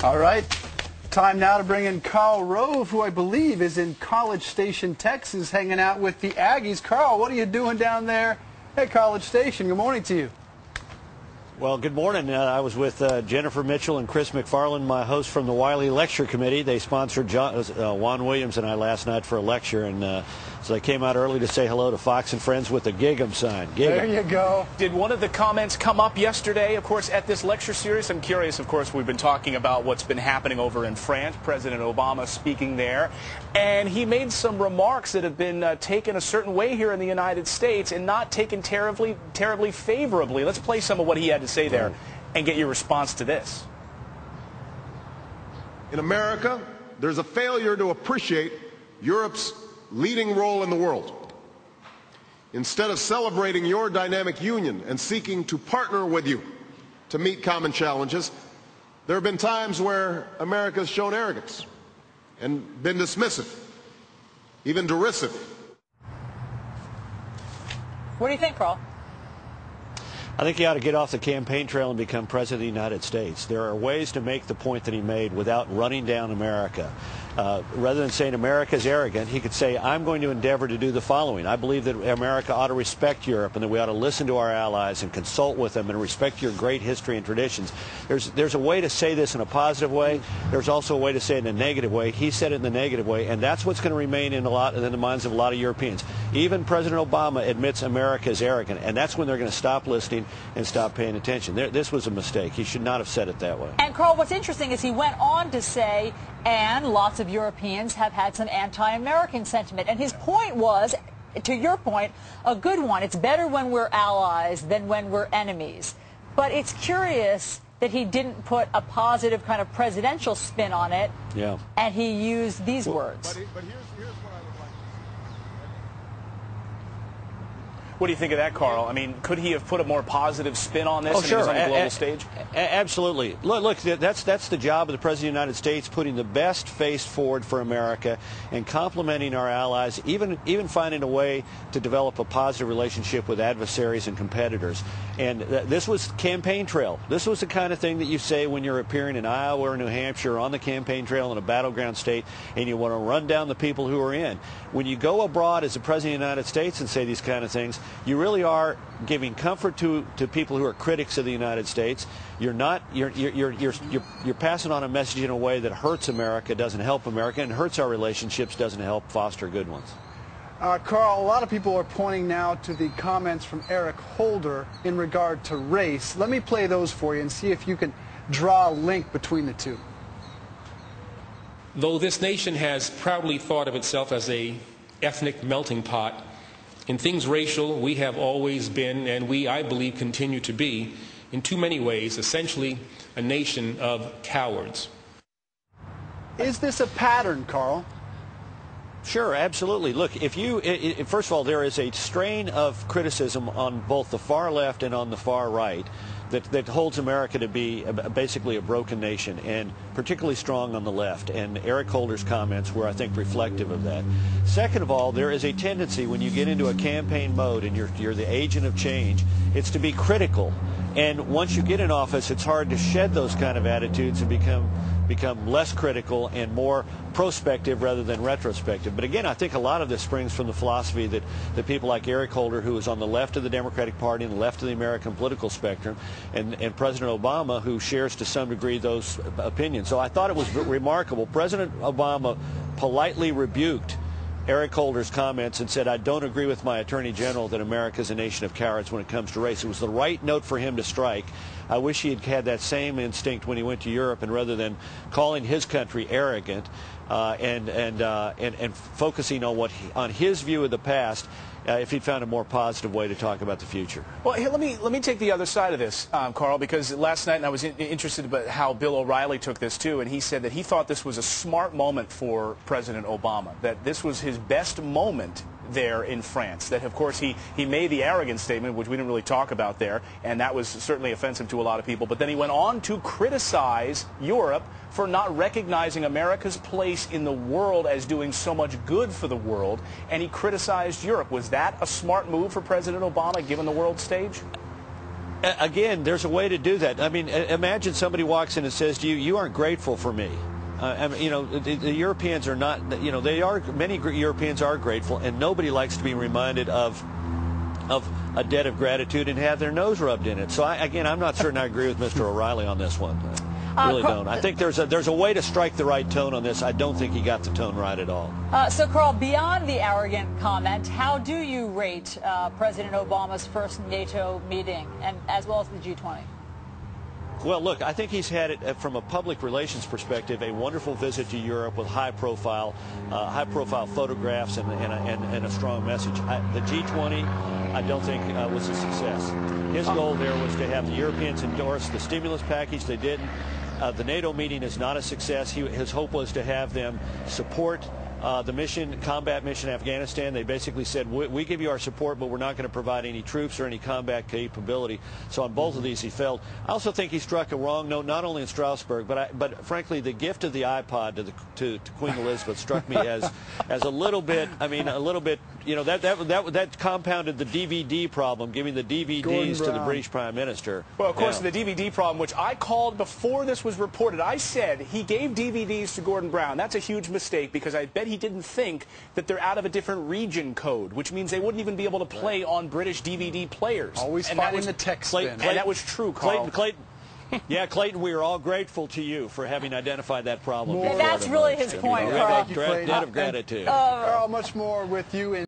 All right. Time now to bring in Karl Rove, who I believe is in College Station, Texas, hanging out with the Aggies. Karl, what are you doing down there at College Station? Good morning to you. Well, good morning. I was with Jennifer Mitchell and Chris McFarland, my host from the Wiley Lecture Committee. They sponsored Juan Williams and I last night for a lecture, and so I came out early to say hello to Fox and Friends with the Gig 'em sign. Gig 'em. There you go. Did one of the comments come up yesterday, of course, at this lecture series? I'm curious, of course, we've been talking about what's been happening over in France, President Obama speaking there, and he made some remarks that have been taken a certain way here in the United States and not taken terribly favorably. Let's play some of what he had to say there and get your response to this. In America, there's a failure to appreciate Europe's leading role in the world. Instead of celebrating your dynamic union and seeking to partner with you to meet common challenges, there have been times where America has shown arrogance and been dismissive, even derisive. What do you think, Karl? I think he ought to get off the campaign trail and become President of the United States. There are ways to make the point that he made without running down America. Rather than saying America's arrogant, he could say, I'm going to endeavor to do the following. I believe that America ought to respect Europe and that we ought to listen to our allies and consult with them and respect your great history and traditions. There's a way to say this in a positive way. There's also a way to say it in a negative way. He said it in the negative way, and that's what's going to remain in the minds of a lot of Europeans. Even President Obama admits America is arrogant, and that's when they're going to stop listening and stop paying attention. This was a mistake. He should not have said it that way. And Karl, what's interesting is he went on to say, and lots of Europeans have had some anti-American sentiment. And his point was, to your point, a good one. It's better when we're allies than when we're enemies. But it's curious that he didn't put a positive kind of presidential spin on it. Yeah. And he used these words. But here's what I would like to say. What do you think of that, Karl? I mean, could he have put a more positive spin on this Oh, sure. on the global stage? Absolutely. Look, that's the job of the President of the United States, putting the best face forward for America and complimenting our allies, even finding a way to develop a positive relationship with adversaries and competitors. And this was campaign trail. This was the kind of thing that you say when you're appearing in Iowa or New Hampshire or on the campaign trail in a battleground state and you want to run down the people who are in. When you go abroad as the President of the United States and say these kind of things, you really are giving comfort to people who are critics of the United States. You're passing on a message in a way that hurts America, doesn't help America, and hurts our relationships, doesn't help foster good ones. Karl, a lot of people are pointing now to the comments from Eric Holder in regard to race. Let me play those for you and see if you can draw a link between the two. Though this nation has proudly thought of itself as a ethnic melting pot, in things racial, we have always been, and we, I believe, continue to be, in too many ways, essentially a nation of cowards. Is this a pattern, Karl? Sure, absolutely. Look, first of all, there is a strain of criticism on both the far left and on the far right that holds America to be basically a broken nation, and particularly strong on the left. And Eric Holder's comments were, I think, reflective of that. Second of all, there is a tendency when you get into a campaign mode and you're the agent of change, it's to be critical. And once you get in office, it's hard to shed those kind of attitudes and become less critical and more prospective rather than retrospective. But again, I think a lot of this springs from the philosophy that people like Eric Holder, who is on the left of the Democratic Party and the left of the American political spectrum, and President Obama, who shares to some degree those opinions. So I thought it was remarkable. President Obama politely rebuked Eric Holder's comments and said, I don't agree with my Attorney General that America is a nation of cowards when it comes to race. It was the right note for him to strike. I wish he had had that same instinct when he went to Europe, and rather than calling his country arrogant and focusing on his view of the past, if he'd found a more positive way to talk about the future. Well, here, let me take the other side of this, Karl, because last night, and I was interested about how Bill O'Reilly took this too, and he said that he thought this was a smart moment for President Obama, that this was his best moment there in France. That, of course, he made the arrogant statement, which we didn't really talk about there, and that was certainly offensive to a lot of people. But then he went on to criticize Europe for not recognizing America's place in the world as doing so much good for the world, and he criticized Europe. Was that a smart move for President Obama, given the world stage? Again, there's a way to do that. I mean, imagine somebody walks in and says to you, "You aren't grateful for me." I mean, you know, the Europeans are not. You know, many Europeans are grateful, and nobody likes to be reminded of a debt of gratitude and have their nose rubbed in it. So again, I'm not certain I agree with Mr. O'Reilly on this one. I really don't. I think there's a way to strike the right tone on this. I don't think he got the tone right at all. So, Carl, beyond the arrogant comment, how do you rate President Obama's first NATO meeting, and as well as the G20? Well, look, I think he's had it from a public relations perspective, a wonderful visit to Europe with high-profile photographs and a strong message. The G20, I don't think was a success. His goal there was to have the Europeans endorse the stimulus package. They didn't. The NATO meeting is not a success. His hope was to have them support the combat mission in Afghanistan. They basically said, we give you our support, but we're not going to provide any troops or any combat capability. So on both of these, he failed. I also think he struck a wrong note, not only in Strasbourg, but frankly, the gift of the iPod to Queen Elizabeth struck me as a little bit. I mean, a little bit. You know, that compounded the DVD problem, giving the DVDs to the British Prime Minister. Well, of course, the DVD problem, which I called before this was reported. I said he gave DVDs to Gordon Brown. That's a huge mistake, because I bet he didn't think that they're out of a different region code, which means they wouldn't even be able to play on British DVD players. Always finding the text spin. And that was true, Carl. Clayton, we are all grateful to you for having identified that problem. That's really his point, Carl. Debt of gratitude. Carl, much more with you in